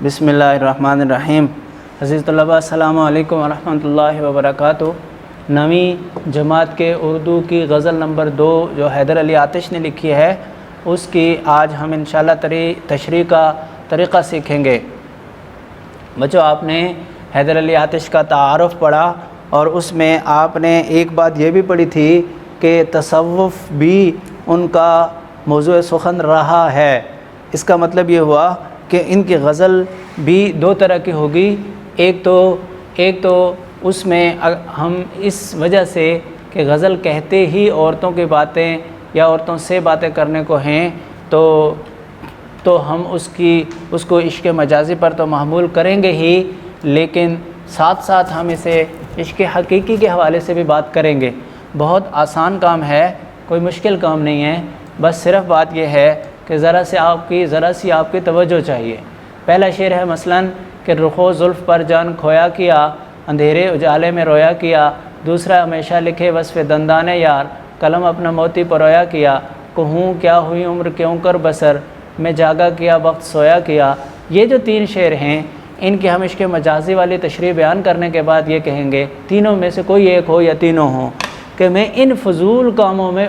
بسم اللہ الرحمن الرحیم۔ عزیز طلباء السلام علیکم ورحمۃ اللہ وبرکاتہ۔ نویں جماعت کے اردو کی غزل نمبر 2 جو حیدر علی آتش نے لکھی ہے، اس کی آج ہم انشاءاللہ تشریح کا طریقہ سیکھیں گے۔ بچوں، آپ نے حیدر علی آتش کا تعارف پڑھا اور اس میں آپ نے ایک بات یہ بھی پڑھی تھی کہ تصوف بھی ان کا موضوع سخن رہا ہے۔ اس کا مطلب یہ ہوا کہ ان کی غزل بھی 2 طرح کی ہوگی۔ ایک تو اس میں ہم اس وجہ سے کہ غزل کہتے ہی عورتوں کی باتیں یا عورتوں سے باتیں کرنے کو ہیں تو ہم اس کو عشق مجازی پر تو محمول کریں گے ہی، لیکن ساتھ ساتھ ہم اسے عشق حقیقی کے حوالے سے بھی بات کریں گے۔ بہت آسان کام ہے، کوئی مشکل کام نہیں ہے، بس صرف بات یہ ہے کہ ذرا سی آپ کی توجہ چاہیے۔ پہلا شعر ہے مثلاً کہ رخو زلف پر جان کھویا کیا، اندھیرے اجالے میں رویا کیا۔ دوسرا ہمیشہ لکھے وصف دندان یار، قلم اپنا موتی پرویا کیا۔ کہوں کیا ہوئی عمر کیوں کر بسر، میں جاگا کیا وقت سویا کیا۔ یہ جو 3 شعر ہیں، ان کی ہم عشق مجازی والی تشریح بیان کرنے کے بعد یہ کہیں گے، تینوں میں سے کوئی ایک ہو یا تینوں ہوں، کہ میں ان فضول کاموں میں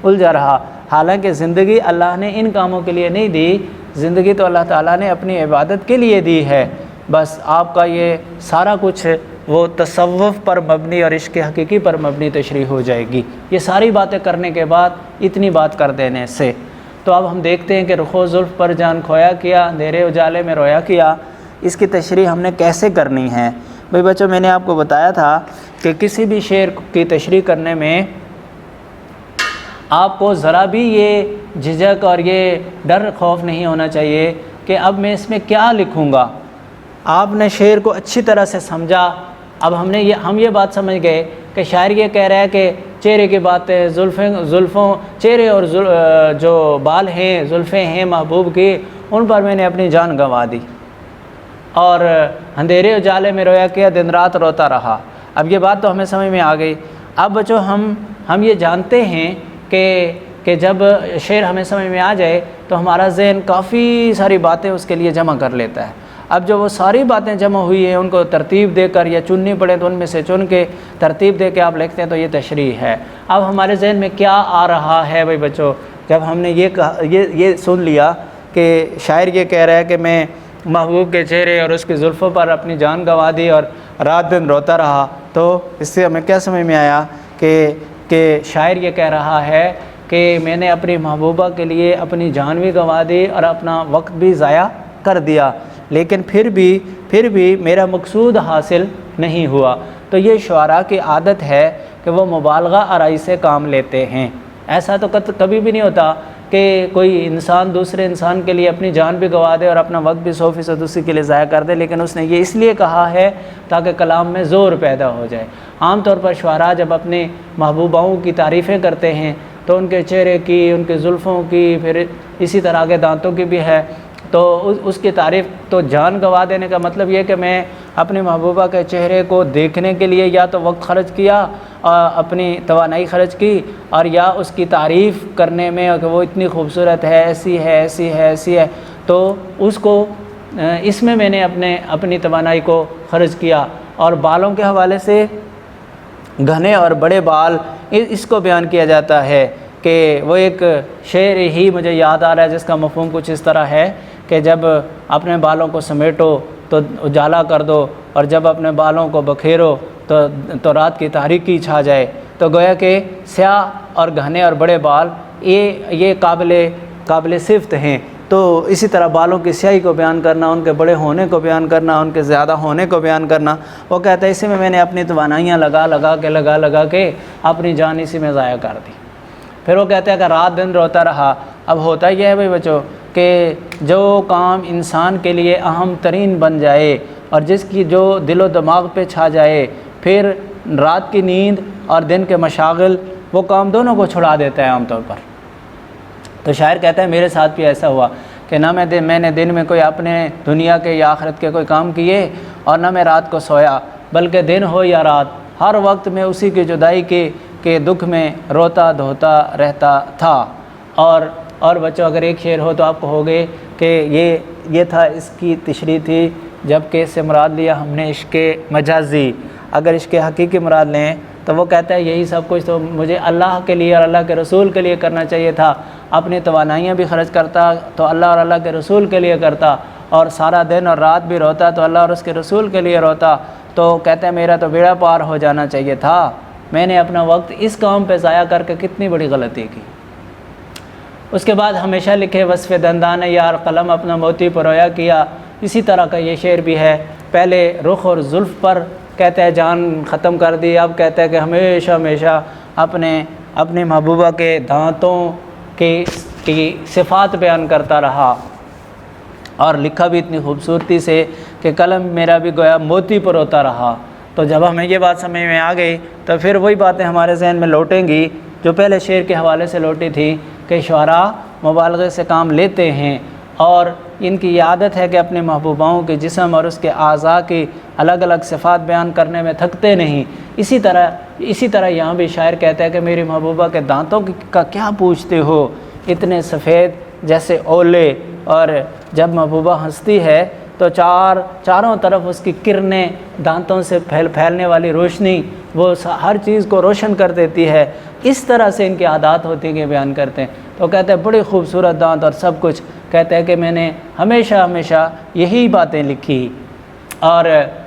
الجھا رہا۔ حالانکہ زندگی اللہ نے ان کاموں کے لیے نہیں دی، زندگی تو اللہ تعالیٰ نے اپنی عبادت کے لیے دی ہے۔ بس آپ کا یہ سارا کچھ وہ تصوف پر مبنی اور عشق حقیقی پر مبنی تشریح ہو جائے گی، یہ ساری باتیں کرنے کے بعد اتنی بات کر دینے سے۔ تو اب ہم دیکھتے ہیں کہ رخو زلف پر جان کھویا کیا، اندھیرے اجالے میں رویا کیا، اس کی تشریح ہم نے کیسے کرنی ہے؟ بھئی بچوں، میں نے آپ کو بتایا تھا کہ کسی بھی شعر کی تشریح کرنے میں آپ کو ذرا بھی یہ جھجک اور یہ ڈر خوف نہیں ہونا چاہیے کہ اب میں اس میں کیا لکھوں گا۔ آپ نے شعر کو اچھی طرح سے سمجھا۔ اب ہم یہ بات سمجھ گئے کہ شاعر یہ کہہ رہا ہے کہ چہرے کی باتیں، چہرے اور جو بال ہیں، زلفیں ہیں محبوب کی، ان پر میں نے اپنی جان گنوا دی، اور اندھیرے اجالے میں رویا کیا، دن رات روتا رہا۔ اب یہ بات تو ہمیں سمجھ میں آ گئی۔ اب بچوں، ہم یہ جانتے ہیں کہ جب شعر ہمیں سمجھ میں آ جائے تو ہمارا ذہن کافی ساری باتیں اس کے لیے جمع کر لیتا ہے۔ اب جو وہ ساری باتیں جمع ہوئی ہیں، ان کو ترتیب دے کر یا چننی پڑے تو ان میں سے چن کے ترتیب دے کے آپ لکھتے ہیں، تو یہ تشریح ہے۔ اب ہمارے ذہن میں کیا آ رہا ہے بھائی بچوں؟ جب ہم نے یہ سن لیا کہ شاعر یہ کہہ رہا ہے کہ میں محبوب کے چہرے اور اس کی زلفوں پر اپنی جان گنوا دی اور رات دن روتا رہا، تو اس سے ہمیں کیا سمجھ میں آیا کہ شاعر یہ کہہ رہا ہے کہ میں نے اپنی محبوبہ کے لیے اپنی جان بھی گنوا دی اور اپنا وقت بھی ضائع کر دیا، لیکن پھر بھی میرا مقصود حاصل نہیں ہوا۔ تو یہ شعراء کی عادت ہے کہ وہ مبالغہ آرائی سے کام لیتے ہیں۔ ایسا تو کبھی بھی نہیں ہوتا کہ کوئی انسان دوسرے انسان کے لیے اپنی جان بھی گنوا دے اور اپنا وقت بھی 100% اسی کے لیے ضائع کر دے، لیکن اس نے یہ اس لیے کہا ہے تاکہ کلام میں زور پیدا ہو جائے۔ عام طور پر شعراء جب اپنے محبوباؤں کی تعریفیں کرتے ہیں تو ان کے چہرے کی، ان کے زلفوں کی، پھر اسی طرح کے دانتوں کی بھی ہے، تو اس کی تعریف تو جان گنوا دینے کا مطلب یہ کہ میں اپنی محبوبہ کے چہرے کو دیکھنے کے لیے یا تو وقت خرچ کیا، اپنی توانائی خرچ کی، اور یا اس کی تعریف کرنے میں کہ وہ اتنی خوبصورت ہے، ایسی ہے، تو اس میں نے اپنی توانائی کو خرچ کیا۔ اور بالوں کے حوالے سے گھنے اور بڑے بال، اس کو بیان کیا جاتا ہے کہ وہ ایک شعر ہی مجھے یاد آ رہا ہے جس کا مفہوم کچھ اس طرح ہے کہ جب اپنے بالوں کو سمیٹو تو اجالا کر دو، اور جب اپنے بالوں کو بکھیرو تو رات کی تاریکی چھا جائے۔ تو گویا کہ سیاہ اور گھنے اور بڑے بال یہ قابل صفت ہیں۔ تو اسی طرح بالوں کی سیاہی کو بیان کرنا، ان کے بڑے ہونے کو بیان کرنا، ان کے زیادہ ہونے کو بیان کرنا، وہ کہتا ہے اسی میں نے اپنی توانائیاں لگا کے اپنی جان اسی میں ضائع کر دی۔ پھر وہ کہتا ہے کہ رات دن روتا رہا۔ اب ہوتا یہ ہے بھائی بچوں کہ جو کام انسان کے لیے اہم ترین بن جائے اور جس کی جو دل و دماغ پہ چھا جائے، پھر رات کی نیند اور دن کے مشاغل، وہ کام دونوں کو چھڑا دیتا ہے عام طور پر۔ تو شاعر کہتا ہے میرے ساتھ بھی ایسا ہوا کہ نہ میں نے دن میں کوئی اپنے دنیا کے یا آخرت کے کوئی کام کیے، اور نہ میں رات کو سویا، بلکہ دن ہو یا رات ہر وقت میں اسی کی جدائی کے دکھ میں روتا دھوتا رہتا تھا، اور بچوں اگر ایک شعر ہو تو آپ کہو گے کہ یہ تھا، اس کی تشریح تھی، جب کہ اس سے مراد لیا ہم نے عشق مجازی۔ اگر عشق حقیقی مراد لیں تو وہ کہتا ہے یہی سب کچھ تو مجھے اللہ کے لیے اور اللہ کے رسول کے لیے کرنا چاہیے تھا، اپنی توانائیاں بھی خرچ کرتا تو اللہ اور اللہ کے رسول کے لیے کرتا، اور سارا دن اور رات بھی روتا تو اللہ اور اس کے رسول کے لیے روتا۔ تو کہتا ہے میرا تو بیڑا پار ہو جانا چاہیے تھا، میں نے اپنا وقت اس کام پہ ضائع کر کے کتنی بڑی غلطی کی۔ اس کے بعد ہمیشہ لکھے وصف دندان یار قلم اپنا موتی پرویا کیا، اسی طرح کا یہ شعر بھی ہے۔ پہلے رخ اور زلف پر کہتا ہے جان ختم کر دی، اب کہتا ہے کہ ہمیشہ ہمیشہ اپنے محبوبہ کے دانتوں کی صفات بیان کرتا رہا، اور لکھا بھی اتنی خوبصورتی سے کہ قلم میرا بھی گویا موتی پر ہوتا رہا۔ تو جب ہمیں یہ بات سمجھ میں آ گئی تو پھر وہی باتیں ہمارے ذہن میں لوٹیں گی جو پہلے شعر کے حوالے سے لوٹی تھی کہ شعراء مبالغے سے کام لیتے ہیں، اور ان کی یہ عادت ہے کہ اپنے محبوباؤں کے جسم اور اس کے اعضاء کی الگ الگ صفات بیان کرنے میں تھکتے نہیں۔ اسی طرح یہاں بھی شاعر کہتا ہے کہ میری محبوبہ کے دانتوں کا کیا پوچھتے ہو، اتنے سفید جیسے اولے، اور جب محبوبہ ہنستی ہے تو چاروں طرف اس کی کرنیں، دانتوں سے پھیلنے والی روشنی وہ ہر چیز کو روشن کر دیتی ہے۔ اس طرح سے ان کی عادات ہوتی ہیں کہ بیان کرتے ہیں۔ تو کہتے ہیں بڑی خوبصورت دانت اور سب کچھ، کہتے ہیں کہ میں نے ہمیشہ یہی باتیں لکھی، اور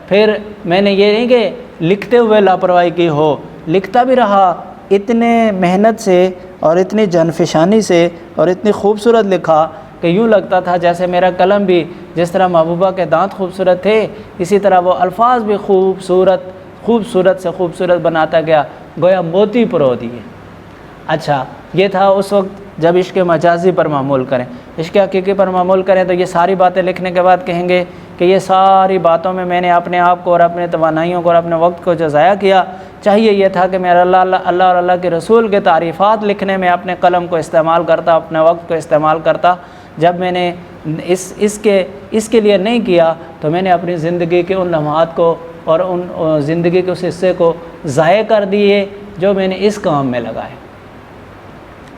پھر میں نے یہ نہیں کہ لکھتے ہوئے لاپرواہی کی ہو، لکھتا بھی رہا اتنے محنت سے اور اتنی جنفشانی سے اور اتنی خوبصورت لکھا کہ یوں لگتا تھا جیسے میرا قلم بھی جس طرح محبوبہ کے دانت خوبصورت تھے، اسی طرح وہ الفاظ بھی خوبصورت سے خوبصورت بناتا گیا، گویا موتی پرو دیے۔ اچھا، یہ تھا اس وقت جب عشق مجازی پر معمول کریں۔ عشق حقیقی پر معمول کریں تو یہ ساری باتیں لکھنے کے بعد کہیں گے کہ یہ ساری باتوں میں نے اپنے آپ کو اور اپنے توانائیوں کو اور اپنے وقت کو جو ضائع کیا، چاہیے یہ تھا کہ میں اللہ اور اللہ کے رسول کے تعریفات لکھنے میں اپنے قلم کو استعمال کرتا، اپنے وقت کو استعمال کرتا۔ جب میں نے اس کے لیے نہیں کیا تو میں نے اپنی زندگی کے ان لمحات کو اور ان زندگی کے اس حصے کو ضائع کر دیے جو میں نے اس کام میں لگائے۔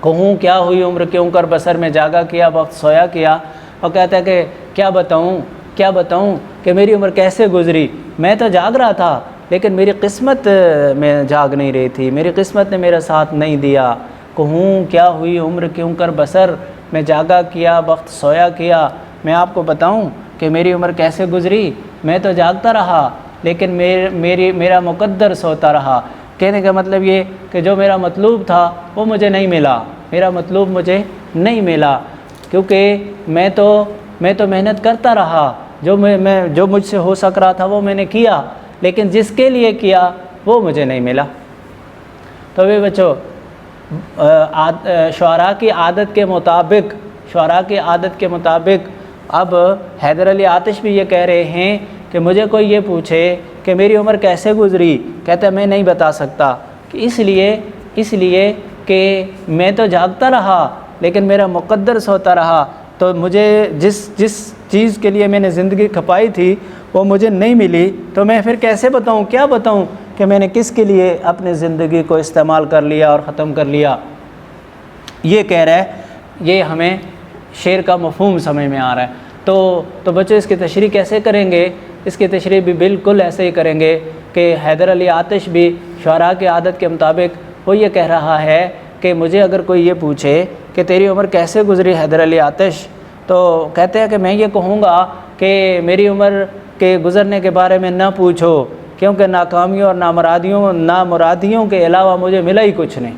کہوں کیا ہوئی عمر کیوں کر بسر میں جاگا کیا، وقت سویا کیا۔ اور کہتا ہے کہ کیا بتاؤں کہ میری عمر کیسے گزری، میں تو جاگ رہا تھا لیکن میری قسمت میں جاگ نہیں رہی تھی، میری قسمت نے میرا ساتھ نہیں دیا۔ کہوں کیا ہوئی عمر کیوں کر بسر میں جاگا کیا، وقت سویا کیا۔ میں آپ کو بتاؤں کہ میری عمر کیسے گزری، میں تو جاگتا رہا لیکن میرا مقدر سوتا رہا۔ کہنے کا مطلب یہ کہ جو میرا مطلوب تھا وہ مجھے نہیں ملا، میرا مطلوب مجھے نہیں ملا، کیونکہ میں تو محنت کرتا رہا، جو مجھ سے ہو سک رہا تھا وہ میں نے کیا، لیکن جس کے لیے کیا وہ مجھے نہیں ملا۔ تو بھی بچوں، شعراء کی عادت کے مطابق اب حیدر علی آتش بھی یہ کہہ رہے ہیں کہ مجھے کوئی یہ پوچھے کہ میری عمر کیسے گزری، کہتا ہے میں نہیں بتا سکتا، کہ اس لیے کہ میں تو جاگتا رہا لیکن میرا مقدر سوتا رہا، تو مجھے جس چیز کے لیے میں نے زندگی کھپائی تھی وہ مجھے نہیں ملی، تو میں پھر کیسے بتاؤں، کیا بتاؤں کہ میں نے کس کے لیے اپنی زندگی کو استعمال کر لیا اور ختم کر لیا۔ یہ کہہ رہا ہے، یہ ہمیں شعر کا مفہوم سمجھ میں آ رہا ہے۔ تو بچوں اس کی تشریح کیسے کریں گے؟ اس کی تشریح بھی بالکل ایسے ہی کریں گے کہ حیدر علی آتش بھی شعراء کی عادت کے مطابق وہ یہ کہہ رہا ہے کہ مجھے اگر کوئی یہ پوچھے کہ تیری عمر کیسے گزری حیدر علی آتش، تو کہتے ہیں کہ میں یہ کہوں گا کہ میری عمر کے گزرنے کے بارے میں نہ پوچھو، کیونکہ ناکامیوں اور نامرادیوں کے علاوہ مجھے ملا ہی کچھ نہیں۔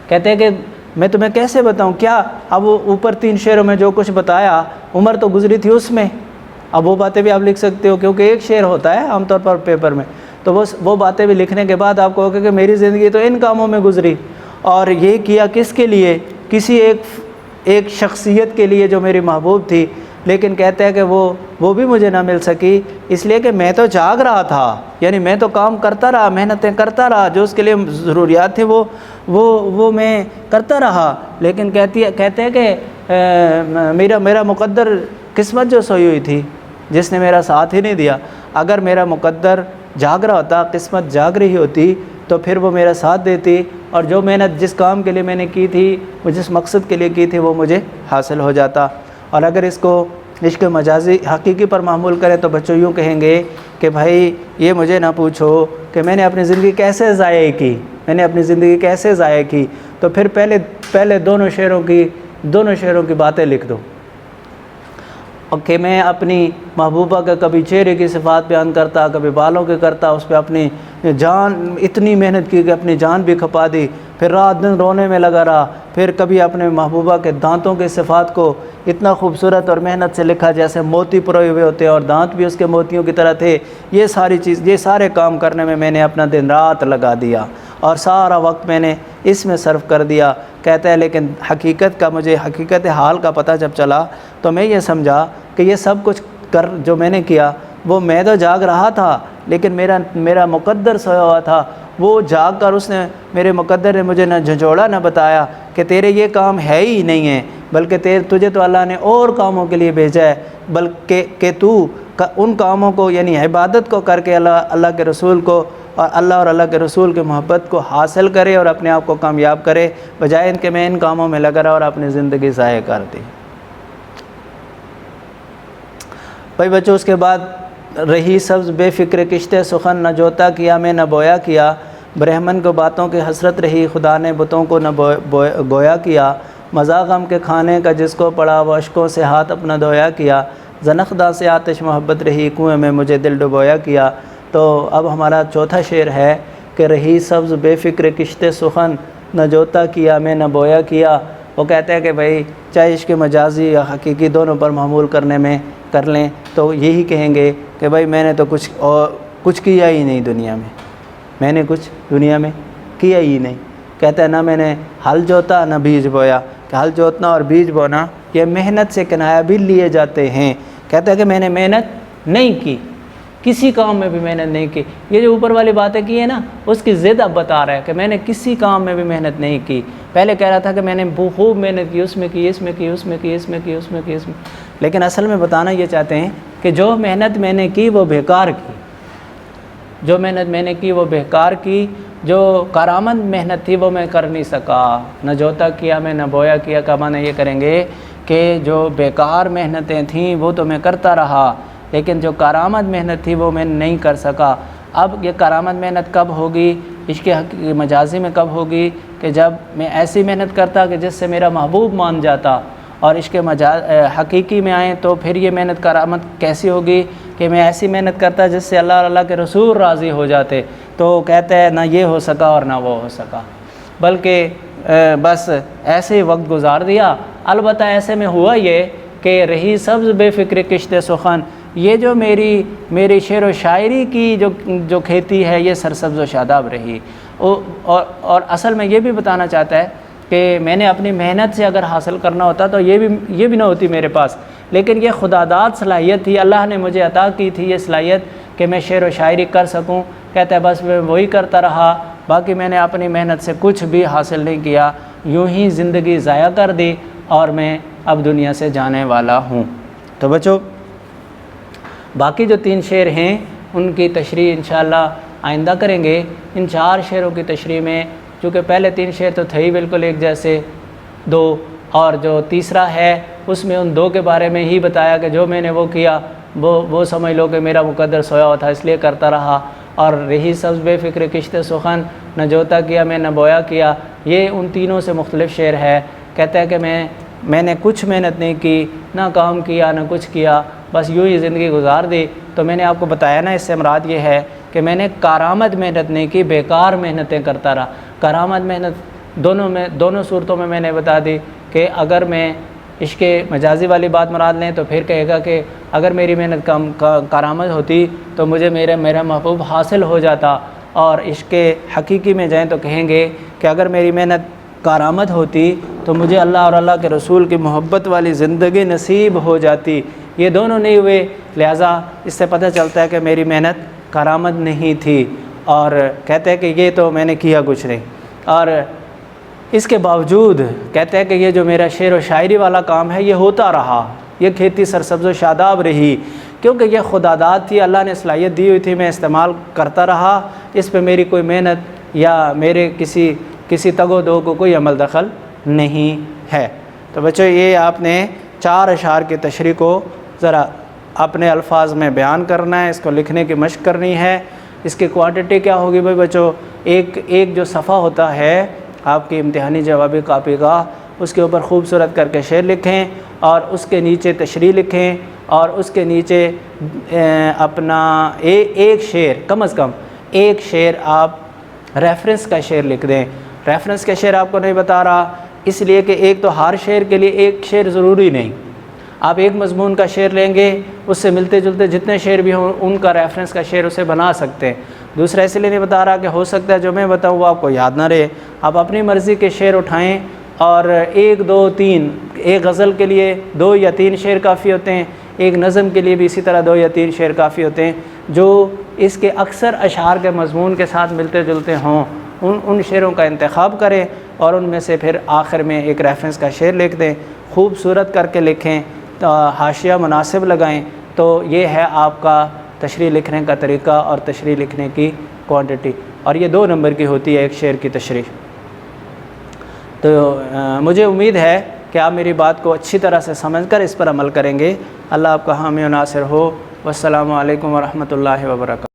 کہتے ہیں کہ میں تمہیں کیسے بتاؤں، کیا اب وہ اوپر 3 شعروں میں جو کچھ بتایا عمر تو گزری تھی اس میں، اب وہ باتیں بھی آپ لکھ سکتے ہو، کیونکہ ایک شعر ہوتا ہے عام طور پر پیپر میں، تو وہ باتیں بھی لکھنے کے بعد آپ کہو گے کہ میری زندگی تو ان کاموں میں گزری، اور یہ کیا کس کے لیے، کسی ایک شخصیت کے لیے جو میری محبوب تھی، لیکن کہتے ہیں کہ وہ بھی مجھے نہ مل سکی، اس لیے کہ میں تو جاگ رہا تھا، یعنی میں تو کام کرتا رہا، محنتیں کرتا رہا، جو اس کے لیے ضروریات تھیں وہ میں کرتا رہا، لیکن کہتے ہیں کہ میرا مقدر قسمت جو سوئی ہوئی تھی جس نے میرا ساتھ ہی نہیں دیا۔ اگر میرا مقدر جاگ رہا ہوتا، قسمت جاگ رہی ہوتی، تو پھر وہ میرا ساتھ دیتی اور جو محنت جس کام کے لیے میں نے کی تھی، وہ جس مقصد کے لیے کی تھی، وہ مجھے حاصل ہو جاتا۔ اور اگر اس کو عشق مجازی حقیقی پر معمول کریں تو بچوں یوں کہیں گے کہ بھائی یہ مجھے نہ پوچھو کہ میں نے اپنی زندگی کیسے ضائع کی، میں نے اپنی زندگی کیسے ضائع کی، تو پھر پہلے دونوں شعروں کی باتیں لکھ دو کہ میں اپنی محبوبہ کا کبھی چہرے کی صفات بیان کرتا، کبھی بالوں کے کرتا، اس پہ اپنی جان اتنی محنت کی کہ اپنی جان بھی کھپا دی، پھر رات دن رونے میں لگا رہا، پھر کبھی اپنے محبوبہ کے دانتوں کی صفات کو اتنا خوبصورت اور محنت سے لکھا جیسے موتی پروئے ہوئے ہوتے ہیں اور دانت بھی اس کے موتیوں کی طرح تھے۔ یہ سارے کام کرنے میں نے اپنا دن رات لگا دیا اور سارا وقت میں نے اس میں صرف کر دیا۔ کہتا ہے لیکن مجھے حقیقت حال کا پتہ جب چلا تو میں یہ سمجھا کہ یہ سب کچھ جو میں نے کیا وہ میں تو جاگ رہا تھا، لیکن میرا مقدر سویا ہوا تھا، وہ جاگ کر اس نے میرے مقدر نے مجھے نہ جھنجھوڑا نہ بتایا کہ تیرے یہ کام ہے ہی نہیں ہے، بلکہ تجھے تو اللہ نے اور کاموں کے لیے بھیجا ہے، بلکہ کہ تو ان کاموں کو یعنی عبادت کو کر کے اللہ کے رسول کو اور اللہ کے رسول کے محبت کو حاصل کرے اور اپنے آپ کو کامیاب کرے، بجائے ان کے میں ان کاموں میں لگا رہا اور اپنی زندگی ضائع کر دی۔ بھائی بچوں، اس کے بعد رہی سبز بے فکر کشتے سخن، نہ جوتا کیا میں نہ بویا کیا، برہمن کو باتوں کی حسرت رہی، خدا نے بتوں کو نہ گویا کیا، مزہ غم کے کھانے کا جس کو پڑا وہ اشکوں سے ہاتھ اپنا دھویا کیا، زنخداں سے آتش محبت رہی، کنویں میں مجھے دل ڈبویا کیا۔ تو اب ہمارا چوتھا شعر ہے کہ رہی سبز بے فکر کشتے سخن، نہ جوتا کیا میں نہ بویا کیا۔ وہ کہتے ہیں کہ بھائی چاہے عشق مجازی یا حقیقی دونوں پر معمول کرنے میں کر لیں تو یہی کہیں گے کہ بھائی میں نے تو کچھ کیا ہی نہیں دنیا میں نے کچھ دنیا میں کیا ہی نہیں۔ کہتا ہے نہ میں نے ہل جوتا نہ بیج بویا، کہ ہل جوتنا اور بیج بونا یہ محنت سے کنایہ بھی لیے جاتے ہیں۔ کہتا ہے کہ میں نے محنت نہیں کی، کسی کام میں بھی محنت نہیں کی۔ یہ جو اوپر والی باتیں کی ہیں نا، اس کی ضد اب بتا رہا ہے کہ میں نے کسی کام میں بھی محنت نہیں کی۔ پہلے کہہ رہا تھا کہ میں نے خوب محنت کی، اس میں کی، لیکن اصل میں بتانا یہ چاہتے ہیں کہ جو محنت میں نے کی وہ بیکار کی، جو کارآمد محنت تھی وہ میں کر نہیں سکا۔ نہ جوتا کیا میں نہ بویا کیا کا معنی یہ کریں گے کہ جو بیکار محنتیں تھیں وہ تو میں کرتا رہا، لیکن جو کارآمد محنت تھی وہ میں نہیں کر سکا۔ اب یہ کارآمد محنت کب ہوگی؟ عشق مجازی میں کب ہوگی؟ کہ جب میں ایسی محنت کرتا کہ جس سے میرا محبوب مان جاتا، اور عشق حقیقی میں آئیں تو پھر یہ محنت کارآمد کیسی ہوگی کہ میں ایسی محنت کرتا جس سے اللہ کے رسول راضی ہو جاتے۔ تو کہتا ہے نہ یہ ہو سکا اور نہ وہ ہو سکا، بلکہ بس ایسے ہی وقت گزار دیا۔ البتہ ایسے میں ہوا یہ کہ رہی سبز بے فکر کشت سخن، یہ جو میری شعر و شاعری کی جو کھیتی ہے یہ سرسبز و شاداب رہی۔ اور اصل میں یہ بھی بتانا چاہتا ہے کہ میں نے اپنی محنت سے اگر حاصل کرنا ہوتا تو یہ بھی نہ ہوتی میرے پاس، لیکن یہ خداداد صلاحیت تھی، اللہ نے مجھے عطا کی تھی یہ صلاحیت کہ میں شعر و شاعری کر سکوں۔ کہتا ہے بس میں وہی کرتا رہا، باقی میں نے اپنی محنت سے کچھ بھی حاصل نہیں کیا، یوں ہی زندگی ضائع کر دی اور میں اب دنیا سے جانے والا ہوں۔ تو بچوں، باقی جو 3 شعر ہیں ان کی تشریح انشاءاللہ آئندہ کریں گے۔ ان 4 شعروں کی تشریح میں چونکہ پہلے 3 شعر تو تھے ہی بالکل ایک جیسے 2، اور جو تیسرا ہے اس میں ان 2 کے بارے میں ہی بتایا کہ جو میں نے وہ کیا وہ سمجھ لو کہ میرا مقدر سویا ہوا تھا اس لیے کرتا رہا، اور رہی سبز بے فکر کشت سخن، نہ جوتا کیا میں نہ بویا کیا، یہ ان تینوں سے مختلف شعر ہے۔ کہتا ہے کہ میں نے کچھ محنت نہیں کی، نہ کام کیا نہ کچھ کیا، بس یوں ہی زندگی گزار دی۔ تو میں نے آپ کو بتایا نا، اس سے مراد یہ ہے کہ میں نے کارآمد محنت نہیں کی، بیکار محنتیں کرتا رہا۔ کارآمد محنت دونوں صورتوں میں نے بتا دی کہ اگر میں عشق مجازی والی بات مراد لیں تو پھر کہے گا کہ اگر میری محنت کارآمد ہوتی تو مجھے میرا محبوب حاصل ہو جاتا، اور عشق حقیقی میں جائیں تو کہیں گے کہ اگر میری محنت کارآمد ہوتی تو مجھے اللہ اور اللہ کے رسول کی محبت والی زندگی نصیب ہو جاتی۔ یہ دونوں نہیں ہوئے، لہٰذا اس سے پتہ چلتا ہے کہ میری محنت کارآمد نہیں تھی، اور کہتے ہیں کہ یہ تو میں نے کیا کچھ نہیں۔ اور اس کے باوجود کہتے ہیں کہ یہ جو میرا شعر و شاعری والا کام ہے یہ ہوتا رہا، یہ کھیتی سرسبز و شاداب رہی، کیونکہ یہ خداداد تھی، اللہ نے صلاحیت دی ہوئی تھی، میں استعمال کرتا رہا، اس پہ میری کوئی محنت یا میرے کسی کسی تگ و دو کو کوئی عمل دخل نہیں ہے۔ تو بچوں یہ آپ نے 4 اشعار کی تشریح کو ذرا اپنے الفاظ میں بیان کرنا ہے، اس کو لکھنے کی مشق کرنی ہے۔ اس کی کوانٹٹی کیا ہوگی بھائی بچوں؟ ایک جو صفحہ ہوتا ہے آپ کی امتحانی جوابی کاپی کا، اس کے اوپر خوبصورت کر کے شعر لکھیں اور اس کے نیچے تشریح لکھیں، اور اس کے نیچے اپنا ایک شعر، کم از کم ایک شعر آپ ریفرنس کا شعر لکھ دیں۔ ریفرنس کا شعر آپ کو نہیں بتا رہا اس لیے کہ ایک تو ہر شعر کے لیے ایک شعر ضروری نہیں، آپ ایک مضمون کا شعر لیں گے، اس سے ملتے جلتے جتنے شعر بھی ہوں ان کا ریفرنس کا شعر اسے بنا سکتے ہیں۔ دوسرا اس لیے نہیں بتا رہا کہ ہو سکتا ہے جو میں بتاؤں وہ آپ کو یاد نہ رہے، آپ اپنی مرضی کے شعر اٹھائیں اور 1 2 3، ایک غزل کے لیے 2 یا 3 شعر کافی ہوتے ہیں، ایک نظم کے لیے بھی اسی طرح 2 یا 3 شعر کافی ہوتے ہیں، جو اس کے اکثر اشعار کے مضمون کے ساتھ ملتے جلتے ہوں ان شعروں کا انتخاب کریں اور ان میں سے پھر آخر میں ایک ریفرنس کا شعر لکھ دیں، خوبصورت کر کے لکھیں، حاشیہ مناسب لگائیں۔ تو یہ ہے آپ کا تشریح لکھنے کا طریقہ اور تشریح لکھنے کی کوانٹٹی، اور یہ 2 نمبر کی ہوتی ہے ایک شعر کی تشریح۔ تو مجھے امید ہے کہ آپ میری بات کو اچھی طرح سے سمجھ کر اس پر عمل کریں گے۔ اللہ آپ کا حامی و ناصر ہو۔ والسلام علیکم ورحمۃ اللہ وبرکاتہ۔